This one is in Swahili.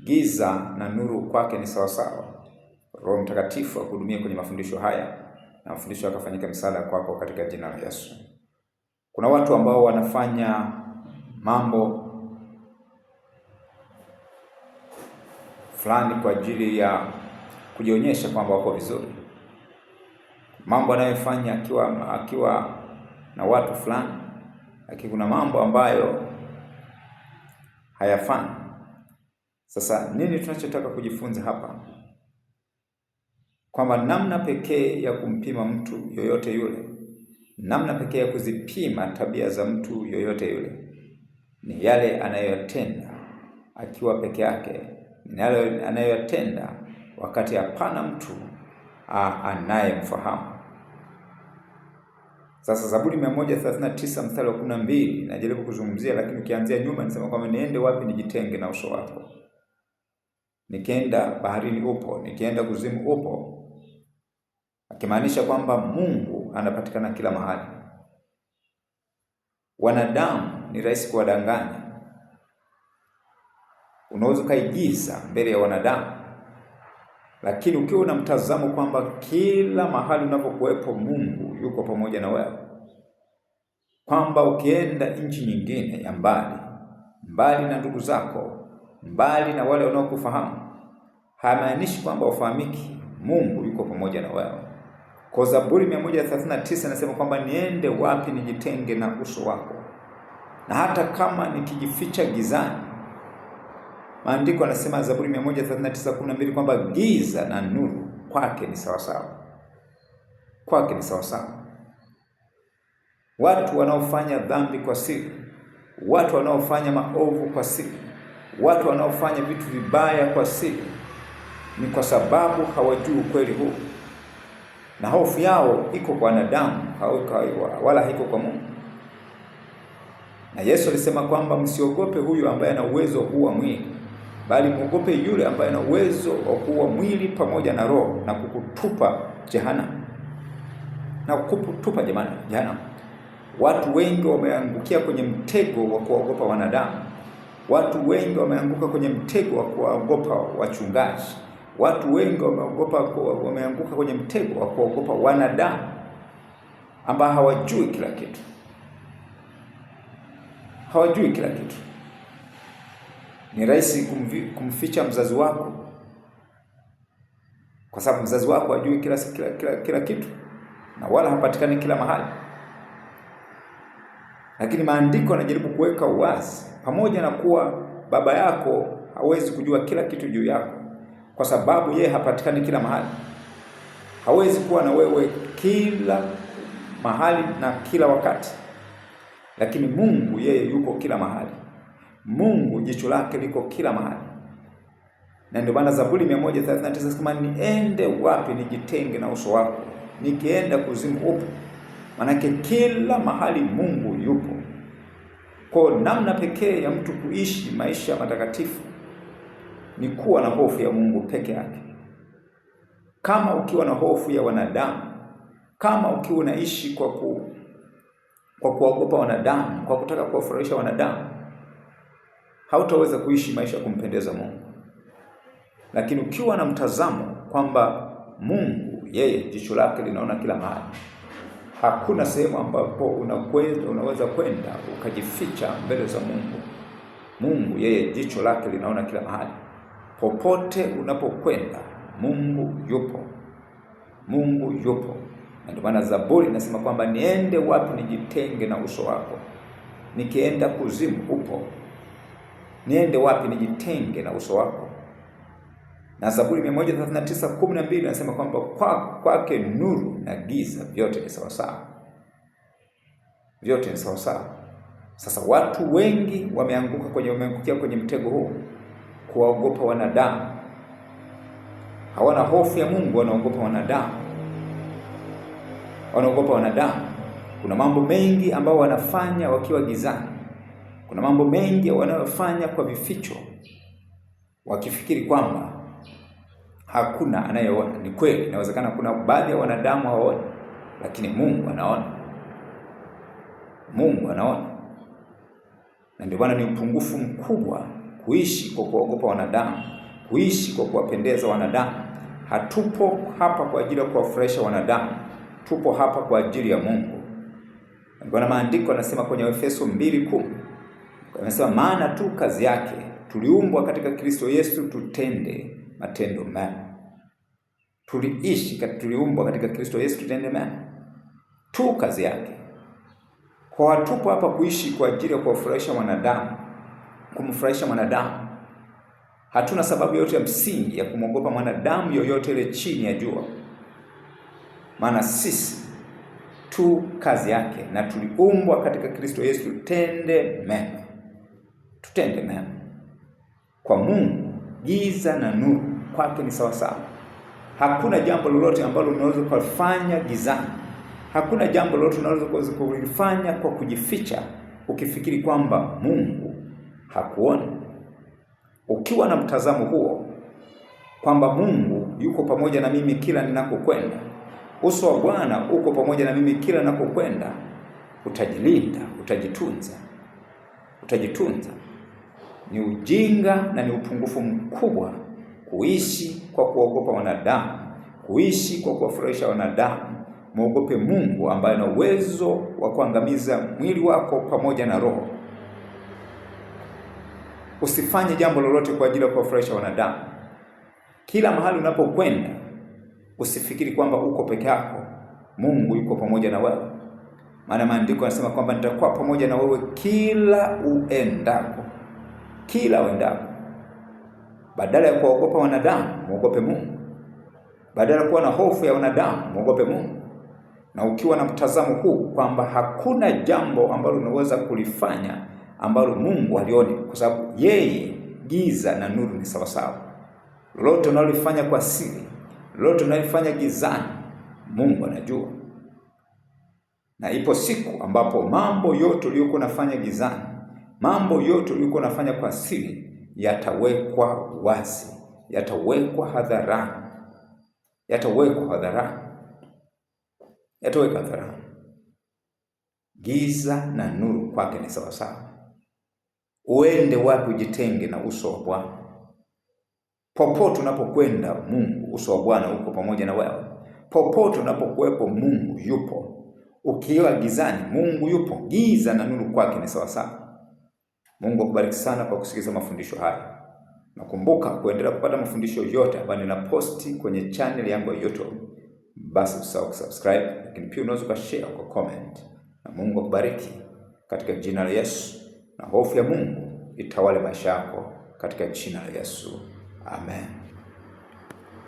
giza na nuru kwake ni sawasawa. Roho Mtakatifu akuhudumie kwenye mafundisho haya na mafundisho yakafanyika msaada kwako katika jina la Yesu. Kuna watu ambao wanafanya mambo fulani kwa ajili ya kujionyesha kwamba wako vizuri. Mambo anayofanya akiwa na watu fulani, lakini kuna mambo ambayo hayafanyi. Sasa nini tunachotaka kujifunza hapa? Kwamba namna pekee ya kumpima mtu yoyote yule, namna pekee ya kuzipima tabia za mtu yoyote yule ni yale anayotenda akiwa peke yake, ni yale anayotenda wakati hapana mtu anayemfahamu. Sasa Zaburi 139 mstari wa 12 najaribu kuzungumzia, lakini ukianzia nyuma nisema kwamba niende wapi nijitenge na uso wako? Nikienda baharini upo, nikienda kuzimu upo. Akimaanisha kwamba Mungu anapatikana kila mahali. Wanadamu ni rahisi kuwadanganya. Unaweza kaigiza mbele ya wanadamu, lakini ukiwa na mtazamo kwamba kila mahali unapokuwepo Mungu yuko pamoja na wewe, kwamba ukienda nchi nyingine ya mbali na ndugu zako, mbali na wale wanaokufahamu, haimaanishi kwamba ufahamiki. Mungu yuko pamoja na wewe. Kwa Zaburi 139 nasema kwamba niende wapi nijitenge na uso wako? Na hata kama nikijificha gizani, maandiko yanasema Zaburi 139:12 kwamba giza na nuru kwake ni sawasawa. Kwake ni sawasawa. Watu wanaofanya dhambi kwa siri, watu wanaofanya maovu kwa siri, watu wanaofanya vitu vibaya kwa siri, ni kwa sababu hawajui ukweli huu, na hofu yao iko kwa wanadamu wala haiko kwa Mungu. Na Yesu alisema kwamba msiogope huyu ambaye ana uwezo kuua mwili, bali muogope yule ambaye ana uwezo wa kuua mwili pamoja na roho na kukutupa jehanamu. Na kukutupa jehanamu. Watu wengi wameangukia kwenye mtego wa kuogopa wanadamu. Watu wengi wameanguka kwenye mtego wa kuogopa wachungaji. Watu wengi wameanguka kwenye mtego wa kuogopa wanadamu ambao hawajui kila kitu. Hawajui kila kitu. Ni rahisi kumficha mzazi wako, kwa sababu mzazi wako hajui kila kitu na wala hapatikani kila mahali. Lakini maandiko yanajaribu kuweka uwazi, pamoja na kuwa baba yako hawezi kujua kila kitu juu yako, kwa sababu yeye hapatikani kila mahali. Hawezi kuwa na wewe kila mahali na kila wakati. Lakini Mungu yeye yuko kila mahali. Mungu jicho lake liko kila mahali. Na ndio maana Zaburi 139 kama niende wapi nijitenge na uso wako? Nikienda kuzimu upo. Manake kila mahali Mungu yupo. Kwa namna pekee ya mtu kuishi maisha matakatifu ni kuwa na hofu ya Mungu peke yake. Kama ukiwa na hofu ya wanadamu, kama ukiwa unaishi kwa kuogopa wanadamu, kwa kutaka kuwafurahisha wanadamu, hautaweza kuishi maisha kumpendeza Mungu. Lakini ukiwa na mtazamo kwamba Mungu yeye jicho lake linaona kila mahali, hakuna sehemu ambapo unaweza kwenda ukajificha mbele za Mungu. Mungu yeye jicho lake linaona kila mahali. Popote unapokwenda Mungu yupo. Mungu yupo. Na ndio maana Zaburi inasema kwamba niende wapi nijitenge na uso wako? Nikienda kuzimu upo. Niende wapi nijitenge na uso wako? Na Zaburi 139:12 inasema kwamba kwake nuru na giza vyote ni sawasawa. Vyote ni sawasawa. Sasa watu wengi wameangukia kwenye mtego huu, kuogopa wanadamu. Hawana hofu ya Mungu, wanaogopa wanadamu. Wanaogopa wanadamu. Kuna mambo mengi ambao wanafanya wakiwa gizani. Kuna mambo mengi wanayofanya kwa vificho, wakifikiri kwamba hakuna anayeona. Ni kweli, inawezekana kuna baadhi ya wanadamu hawaoni, lakini Mungu anaona. Mungu anaona. Na ndio maana ni upungufu mkubwa kuishi kwa kuogopa wanadamu, kuishi kwa kuwapendeza wanadamu. Hatupo hapa kwa ajili ya kuwafurahisha wanadamu, tupo hapa kwa ajili ya Mungu. Ndio maandiko yanasema kwenye Efeso 2:10, yanasema maana tu kazi yake tuliumbwa katika Kristo Yesu tutende matendo mema. Tuliumbwa katika Kristo Yesu tutende mema. Tu kazi yake. Kwa hatupo hapa kuishi kwa ajili ya kuwafurahisha wanadamu, kumfurahisha mwanadamu. Hatuna sababu yote ya msingi ya kumwogopa mwanadamu yoyote ile chini ya jua. Maana sisi tu kazi yake na tuliumbwa katika Kristo Yesu tutende mema. Tutende mema. Kwa Mungu giza na nuru kwake ni sawa sawa. Hakuna jambo lolote ambalo unaweza kufanya gizani. Hakuna jambo lolote unaweza kulifanya kwa kujificha ukifikiri kwamba Mungu hakuoni. Ukiwa na mtazamo huo kwamba Mungu yuko pamoja na mimi kila ninakokwenda, uso wa Bwana uko pamoja na mimi kila ninakokwenda, utajilinda, utajitunza. Ni ujinga na ni upungufu mkubwa kuishi kwa kuogopa wanadamu, kuishi kwa kuwafurahisha wanadamu. Muogope Mungu ambaye ana uwezo wa kuangamiza mwili wako pamoja na roho. Usifanye jambo lolote kwa ajili ya kuwafurahisha wanadamu. Kila mahali unapokwenda usifikiri kwamba uko peke yako. Mungu yuko pamoja na wewe. Maana maandiko yanasema kwamba nitakuwa pamoja na wewe kila uendako. Kila uendako. Badala ya kuogopa wanadamu, muogope Mungu. Badala ya kuwa na hofu ya wanadamu, muogope Mungu. Na ukiwa na mtazamo huu kwamba hakuna jambo ambalo unaweza kulifanya ambalo Mungu alioni, kwa sababu yeye giza na nuru ni sawa sawa. Lolote unalofanya kwa siri, lolote unalofanya gizani, Mungu anajua. Na ipo siku ambapo mambo yote uliyokuwa unafanya gizani, mambo yote uliyokuwa unafanya kwa siri yatawekwa wazi, yatawekwa hadharani. Giza na nuru kwake ni sawa sawa. Uende wapi ujitenge na uso wa Bwana. Popote unapokwenda Mungu, uso wa Bwana uko pamoja na wewe. Popote unapokuwepo Mungu yupo. Ukiwa gizani Mungu yupo. Giza na nuru kwake ni sawa sawa. Mungu akubariki sana kwa kusikiliza mafundisho haya. Nakumbuka kuendelea kupata mafundisho yote ambayo ninaposti kwenye channel yangu ya YouTube. Basi usahau kusubscribe, lakini pia unaweza kushare kwa comment. Na Mungu akubariki katika jina la Yesu. Na hofu ya Mungu itawale maisha yako katika jina la Yesu. Amen.